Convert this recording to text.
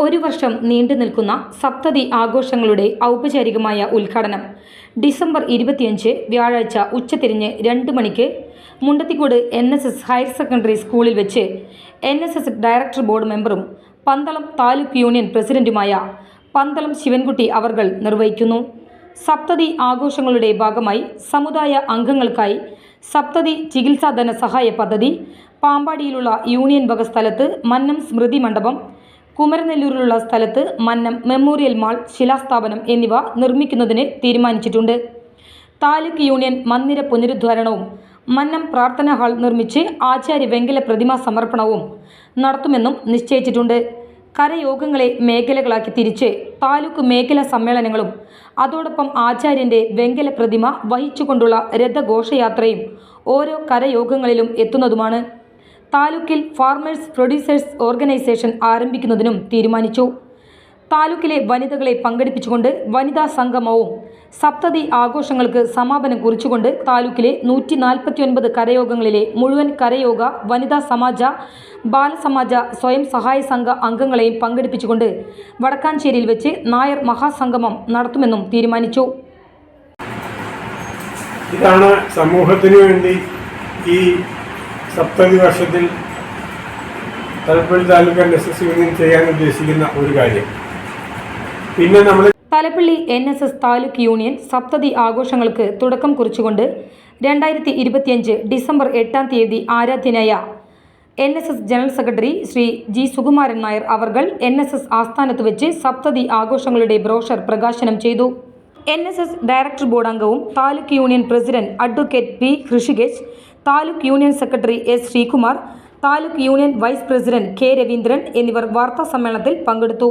ഒരു വർഷം നീണ്ടു നിൽക്കുന്ന സപ്തതി ആഘോഷങ്ങളുടെ ഔപചാരികമായ ഉദ്ഘാടനം ഡിസംബർ 25 വ്യാഴാഴ്ച ഉച്ചതിരിഞ്ഞ് 2 മണിക്ക് മുണ്ടത്തിക്കോട് NSS ഹയർ സെക്കൻഡറി സ്കൂളിൽ വെച്ച് NSS ഡയറക്ടർ ബോർഡ് മെമ്പറും പന്തളം താലൂക്ക് യൂണിയൻ പ്രസിഡന്റുമായ പന്തളം ശിവൻകുട്ടി അവർകൾ നിർവഹിക്കുന്നു. സപ്തതി ആഘോഷങ്ങളുടെ ഭാഗമായി സമുദായ അംഗങ്ങൾക്കായി സപ്തതി ചികിത്സാ ധനസഹായ പദ്ധതി, പാമ്പാടിയിലുള്ള യൂണിയൻ വക സ്ഥലത്ത് മന്നം സ്മൃതി മണ്ഡപം, കുമരനെല്ലൂരിലുള്ള സ്ഥലത്ത് മന്നം മെമ്മോറിയൽ മാൾ ശിലാസ്ഥാപനം എന്നിവ നിർമ്മിക്കുന്നതിന് തീരുമാനിച്ചിട്ടുണ്ട്. താലൂക്ക് യൂണിയൻ മന്ദിര പുനരുദ്ധാരണവും മന്നം പ്രാർത്ഥനാ ഹാൾ നിർമ്മിച്ച് ആചാര്യ വെങ്കല പ്രതിമാ സമർപ്പണവും നടത്തുമെന്നും നിശ്ചയിച്ചിട്ടുണ്ട്. കരയോഗങ്ങളെ മേഖലകളാക്കി തിരിച്ച് താലൂക്ക് മേഖലാ സമ്മേളനങ്ങളും അതോടൊപ്പം ആചാര്യൻ്റെ വെങ്കല പ്രതിമ വഹിച്ചുകൊണ്ടുള്ള രഥഘോഷയാത്രയും ഓരോ കരയോഗങ്ങളിലും എത്തുന്നതുമാണ്. താലൂക്കിൽ ഫാർമേഴ്സ് പ്രൊഡ്യൂസേഴ്സ് ഓർഗനൈസേഷൻ ആരംഭിക്കുന്നതിനും തീരുമാനിച്ചു. താലൂക്കിലെ വനിതകളെ പങ്കെടുപ്പിച്ചുകൊണ്ട് വനിതാ സംഗമവും സപ്തതി ആഘോഷങ്ങൾക്ക് സമാപനം കുറിച്ചുകൊണ്ട് താലൂക്കിലെ 149 കരയോഗങ്ങളിലെ മുഴുവൻ കരയോഗ, വനിതാ സമാജ, ബാലസമാജ, സ്വയം സഹായ സംഘ അംഗങ്ങളെയും പങ്കെടുപ്പിച്ചുകൊണ്ട് വടക്കാഞ്ചേരിയിൽ വെച്ച് നായർ മഹാസംഗമം നടത്തുമെന്നും തീരുമാനിച്ചു. ഇതാണ് സമൂഹത്തിന് വേണ്ടി ഈ സപ്തതി വർഷത്തിൽ തലപ്പള്ളി താലൂക്ക് NSS യൂണിയൻ ചെയ്യാൻ ഉദ്ദേശിക്കുന്ന ഒരു കാര്യം. പിന്നെ നമ്മൾ തലപ്പള്ളി NSS താലൂക്ക് യൂണിയൻ സപ്തതി ആഘോഷങ്ങൾക്ക് തുടക്കം കുറിച്ചുകൊണ്ട് 2025 ഡിസംബർ 8 ആരാധ്യനായ NSS general secretary Shri G. Sukumaran Nair അവർകൾ NSS ആസ്ഥാനത്ത് വെച്ച് സപ്തതി ആഘോഷങ്ങളുടെ ബ്രോഷർ പ്രകാശനം ചെയ്തു. NSS ഡയറക്ടർ ബോർഡ് അംഗവും taluk union president advocate P. Hrishikesh, taluk union secretary S. Sreekumar, taluk union vice president K. Raveendran എന്നിവർ വാർത്താ സമ്മേളനത്തിൽ പങ്കെടുത്തു.